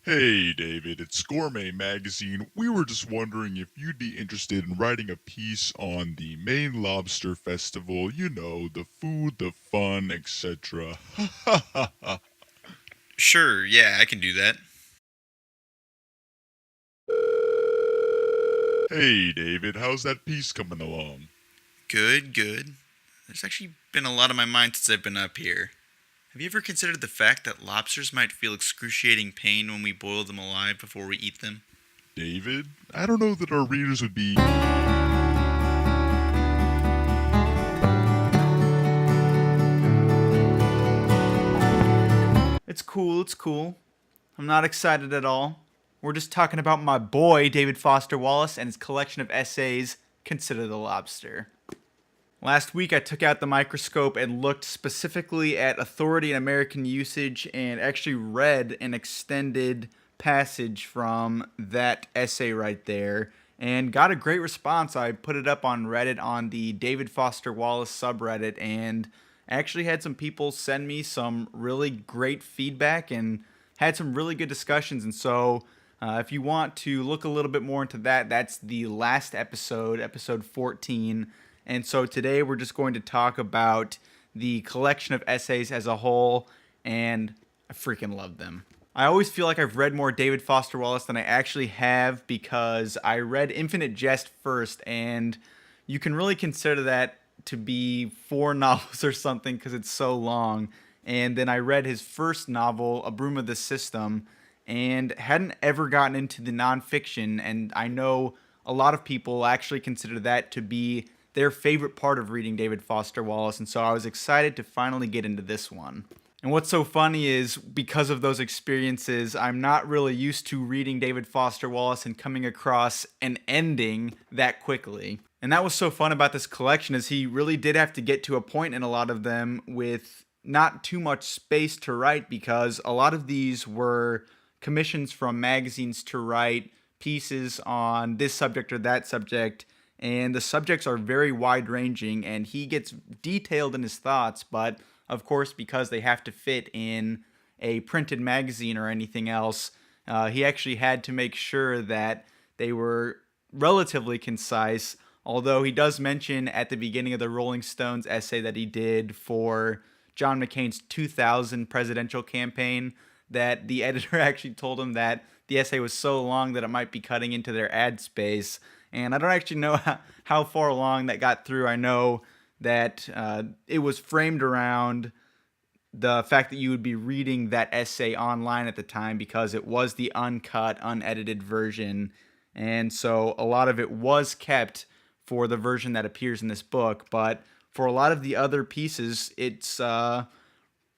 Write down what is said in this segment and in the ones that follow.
Hey David, it's Gourmet Magazine. We were just wondering if you'd be interested in writing a piece on the Maine Lobster Festival, the food, the fun, etc. Ha ha ha ha. Sure, yeah, I can do that. Hey David, how's that piece coming along? Good, good. There's actually been a lot on my mind since I've been up here. Have you ever considered the fact that lobsters might feel excruciating pain when we boil them alive before we eat them? David, I don't know that our readers would be. It's cool, it's cool. I'm not excited at all. We're just talking about my boy, David Foster Wallace, and his collection of essays, Consider the Lobster. Last week, I took out the microscope and looked specifically at authority and American usage and actually read an extended passage from that essay right there and got a great response. I put it up on Reddit on the David Foster Wallace subreddit and actually had some people send me some really great feedback and had some really good discussions. And so, if you want to look a little bit more into that, that's the last episode, episode 14. And so today we're just going to talk about the collection of essays as a whole, and I freaking love them. I always feel like I've read more David Foster Wallace than I actually have because I read Infinite Jest first, and you can really consider that to be four novels or something because it's so long. And then I read his first novel, A Broom of the System, and hadn't ever gotten into the nonfiction. And I know a lot of people actually consider that to be their favorite part of reading David Foster Wallace. And so I was excited to finally get into this one. And what's so funny is because of those experiences, I'm not really used to reading David Foster Wallace and coming across an ending that quickly. And that was so fun about this collection is he really did have to get to a point in a lot of them with not too much space to write because a lot of these were commissions from magazines to write pieces on this subject or that subject, and the subjects are very wide ranging and he gets detailed in his thoughts, but of course because they have to fit in a printed magazine or anything else, he actually had to make sure that they were relatively concise, although he does mention at the beginning of the Rolling Stones essay that he did for John McCain's 2000 presidential campaign that the editor actually told him that the essay was so long that it might be cutting into their ad space. And I don't actually know how far along that got through. I know that it was framed around the fact that you would be reading that essay online at the time because it was the uncut, unedited version. And so a lot of it was kept for the version that appears in this book. But for a lot of the other pieces, it's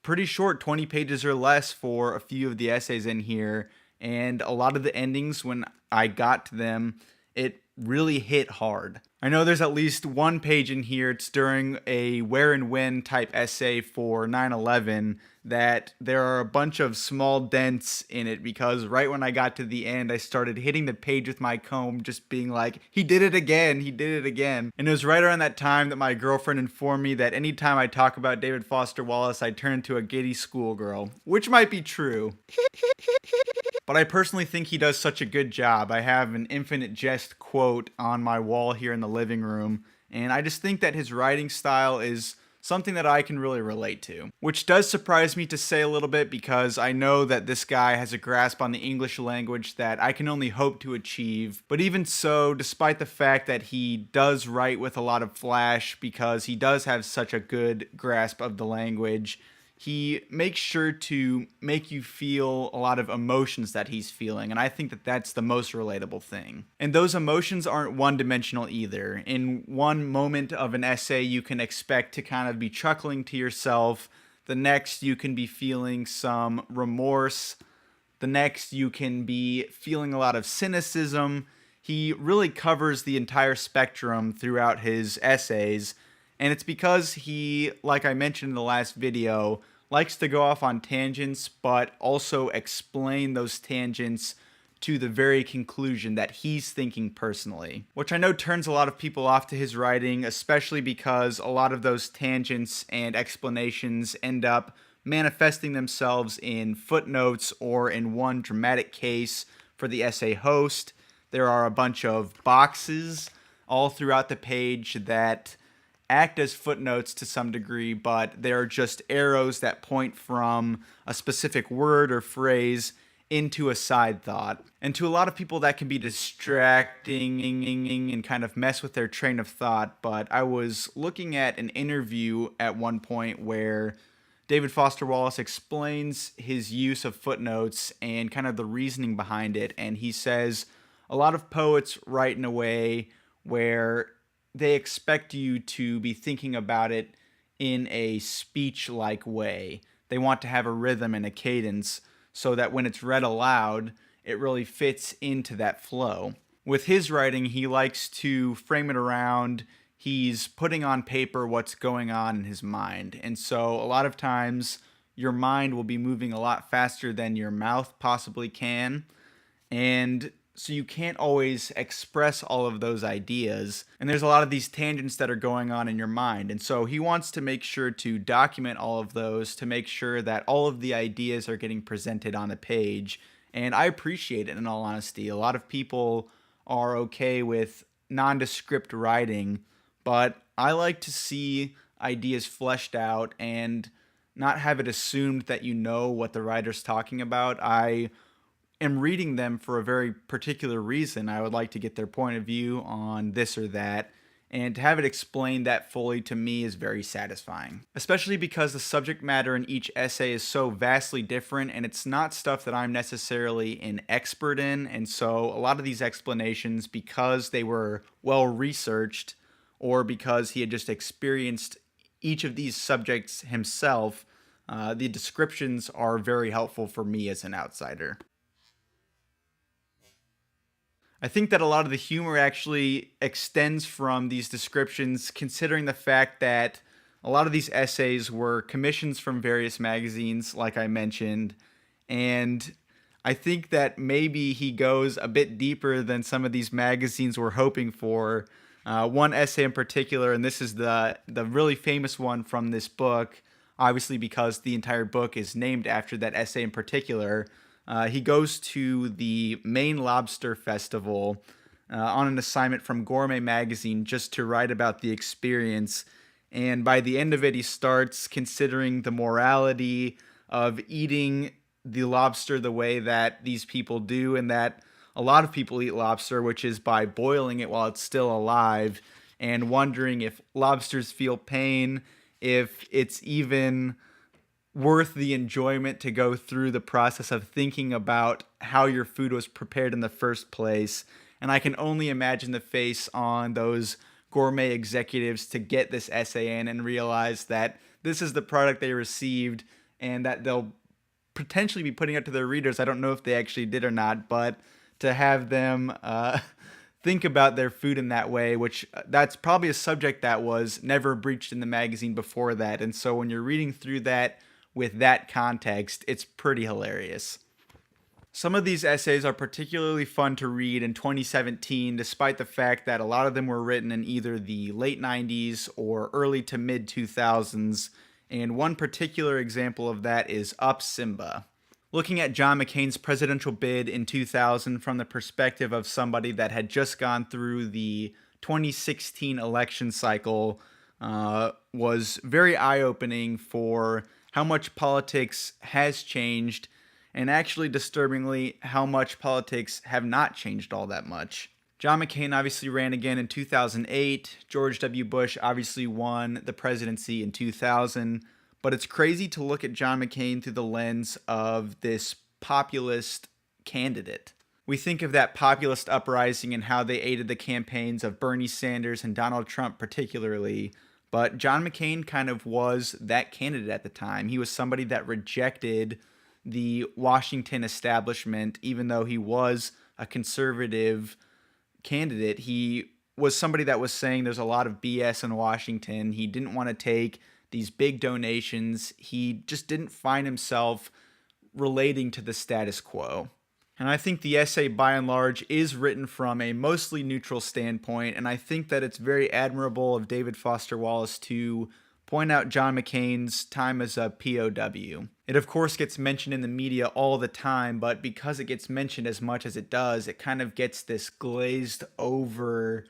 pretty short, 20 pages or less for a few of the essays in here. And a lot of the endings, when I got to them, it really hit hard. I know there's at least one page in here, it's during a where and when type essay for 9/11, that there are a bunch of small dents in it because right when I got to the end, I started hitting the page with my comb, just being like, he did it again, he did it again. And it was right around that time that my girlfriend informed me that anytime I talk about David Foster Wallace, I turn into a giddy schoolgirl, which might be true. But I personally think he does such a good job. I have an Infinite Jest quote on my wall here in the living room, and I just think that his writing style is something that I can really relate to. Which does surprise me to say a little bit because I know that this guy has a grasp on the English language that I can only hope to achieve. But even so, despite the fact that he does write with a lot of flash because he does have such a good grasp of the language, he makes sure to make you feel a lot of emotions that he's feeling, and I think that that's the most relatable thing. And those emotions aren't one-dimensional either. In one moment of an essay, you can expect to kind of be chuckling to yourself. The next, you can be feeling some remorse. The next, you can be feeling a lot of cynicism. He really covers the entire spectrum throughout his essays, and it's because he, like I mentioned in the last video, likes to go off on tangents, but also explain those tangents to the very conclusion that he's thinking personally. Which I know turns a lot of people off to his writing, especially because a lot of those tangents and explanations end up manifesting themselves in footnotes or in one dramatic case for the essay host. There are a bunch of boxes all throughout the page that act as footnotes to some degree, but they're just arrows that point from a specific word or phrase into a side thought. And to a lot of people, that can be distracting and kind of mess with their train of thought. But I was looking at an interview at one point where David Foster Wallace explains his use of footnotes and kind of the reasoning behind it. And he says a lot of poets write in a way where they expect you to be thinking about it in a speech-like way. They want to have a rhythm and a cadence so that when it's read aloud, it really fits into that flow. With his writing, he likes to frame it around he's putting on paper what's going on in his mind. And so a lot of times your mind will be moving a lot faster than your mouth possibly can. And so you can't always express all of those ideas. And there's a lot of these tangents that are going on in your mind. And so he wants to make sure to document all of those to make sure that all of the ideas are getting presented on the page. And I appreciate it, in all honesty. A lot of people are okay with nondescript writing, but I like to see ideas fleshed out and not have it assumed that you know what the writer's talking about. I am reading them for a very particular reason. I would like to get their point of view on this or that, and to have it explained that fully to me is very satisfying. Especially because the subject matter in each essay is so vastly different, and it's not stuff that I'm necessarily an expert in, and so a lot of these explanations, because they were well researched, or because he had just experienced each of these subjects himself, the descriptions are very helpful for me as an outsider. I think that a lot of the humor actually extends from these descriptions, considering the fact that a lot of these essays were commissions from various magazines, like I mentioned, and I think that maybe he goes a bit deeper than some of these magazines were hoping for. One essay in particular, and this is the really famous one from this book, obviously because the entire book is named after that essay in particular. He goes to the Maine Lobster Festival on an assignment from Gourmet Magazine just to write about the experience. And by the end of it, he starts considering the morality of eating the lobster the way that these people do, and that a lot of people eat lobster, which is by boiling it while it's still alive, and wondering if lobsters feel pain, if it's even worth the enjoyment to go through the process of thinking about how your food was prepared in the first place. And I can only imagine the face on those gourmet executives to get this essay in and realize that this is the product they received and that they'll potentially be putting it to their readers. I don't know if they actually did or not, but to have them think about their food in that way, which that's probably a subject that was never breached in the magazine before that. And so when you're reading through that with that context, it's pretty hilarious. Some of these essays are particularly fun to read in 2017, despite the fact that a lot of them were written in either the late 90s or early to mid 2000s, and one particular example of that is Up Simba. Looking at John McCain's presidential bid in 2000 from the perspective of somebody that had just gone through the 2016 election cycle was very eye-opening for how much politics has changed, and actually disturbingly how much politics have not changed all that much. John McCain obviously ran again in 2008. George W. Bush obviously won the presidency in 2000. But it's crazy to look at John McCain through the lens of this populist candidate. We think of that populist uprising and how they aided the campaigns of Bernie Sanders and Donald Trump particularly. But John McCain kind of was that candidate at the time. He was somebody that rejected the Washington establishment, even though he was a conservative candidate. He was somebody that was saying there's a lot of BS in Washington. He didn't want to take these big donations. He just didn't find himself relating to the status quo. And I think the essay, by and large, is written from a mostly neutral standpoint, and I think that it's very admirable of David Foster Wallace to point out John McCain's time as a POW. It of course gets mentioned in the media all the time, but because it gets mentioned as much as it does, it kind of gets this glazed over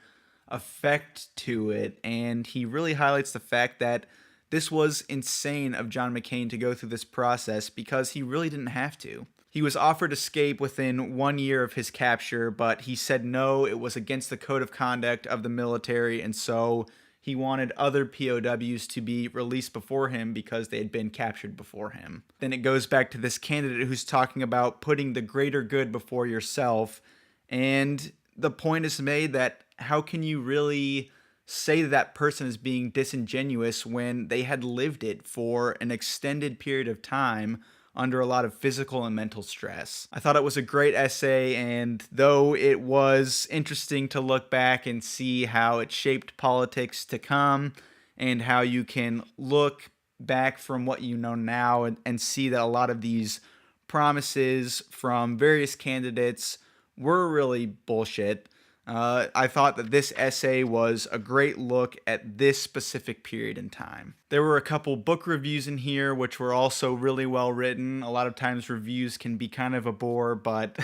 effect to it, and he really highlights the fact that this was insane of John McCain to go through this process because he really didn't have to. He was offered escape within 1 year of his capture, but he said no, it was against the code of conduct of the military, and so he wanted other POWs to be released before him because they had been captured before him. Then it goes back to this candidate who's talking about putting the greater good before yourself, and the point is made that how can you really say that person is being disingenuous when they had lived it for an extended period of time under a lot of physical and mental stress. I thought it was a great essay, and though it was interesting to look back and see how it shaped politics to come and how you can look back from what you know now and see that a lot of these promises from various candidates were really bullshit. I thought that this essay was a great look at this specific period in time. There were a couple book reviews in here which were also really well written. A lot of times reviews can be kind of a bore, but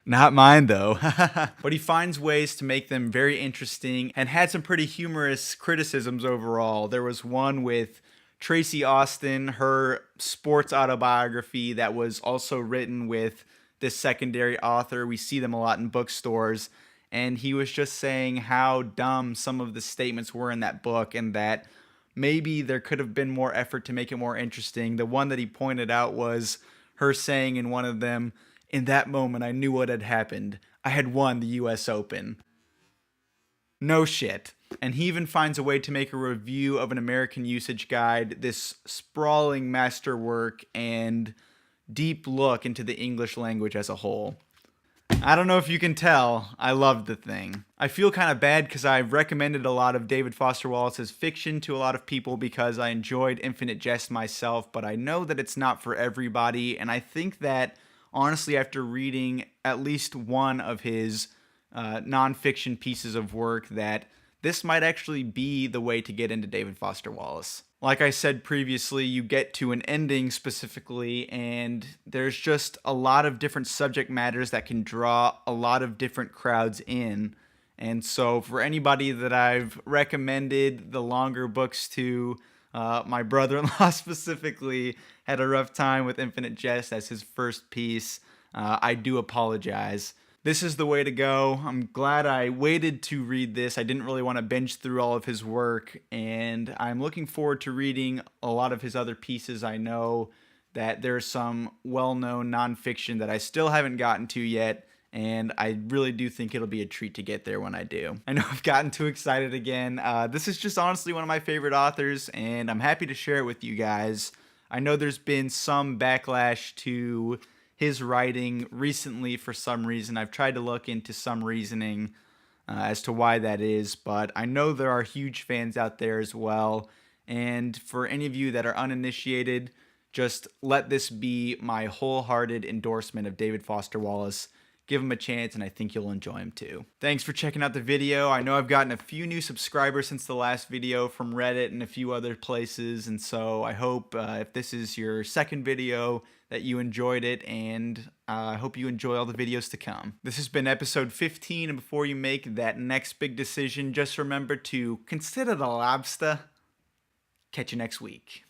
not mine though. But he finds ways to make them very interesting and had some pretty humorous criticisms overall. There was one with Tracy Austin, her sports autobiography that was also written with this secondary author. We see them a lot in bookstores. And he was just saying how dumb some of the statements were in that book and that maybe there could have been more effort to make it more interesting. The one that he pointed out was her saying in one of them, "In that moment, I knew what had happened. I had won the US Open." No shit. And he even finds a way to make a review of an American Usage Guide, this sprawling masterwork and deep look into the English language as a whole. I don't know if you can tell, I loved the thing. I feel kind of bad because I've recommended a lot of David Foster Wallace's fiction to a lot of people because I enjoyed Infinite Jest myself, but I know that it's not for everybody, and I think that, honestly, after reading at least one of his nonfiction pieces of work, that this might actually be the way to get into David Foster Wallace. Like I said previously, you get to an ending specifically, and there's just a lot of different subject matters that can draw a lot of different crowds in. And so for anybody that I've recommended the longer books to, my brother-in-law specifically had a rough time with Infinite Jest as his first piece. I do apologize. This is the way to go. I'm glad I waited to read this. I didn't really want to binge through all of his work, and I'm looking forward to reading a lot of his other pieces. I know that there's some well-known nonfiction that I still haven't gotten to yet, and I really do think it'll be a treat to get there when I do. I know I've gotten too excited again. This is just honestly one of my favorite authors, and I'm happy to share it with you guys. I know there's been some backlash to his writing recently for some reason. I've tried to look into some reasoning as to why that is, but I know there are huge fans out there as well. And for any of you that are uninitiated, just let this be my wholehearted endorsement of David Foster Wallace. Give him a chance, and I think you'll enjoy him too. Thanks for checking out the video. I know I've gotten a few new subscribers since the last video from Reddit and a few other places, and so I hope if this is your second video that you enjoyed it, and I hope you enjoy all the videos to come. This has been episode 15, and before you make that next big decision, just remember to consider the lobster. Catch you next week.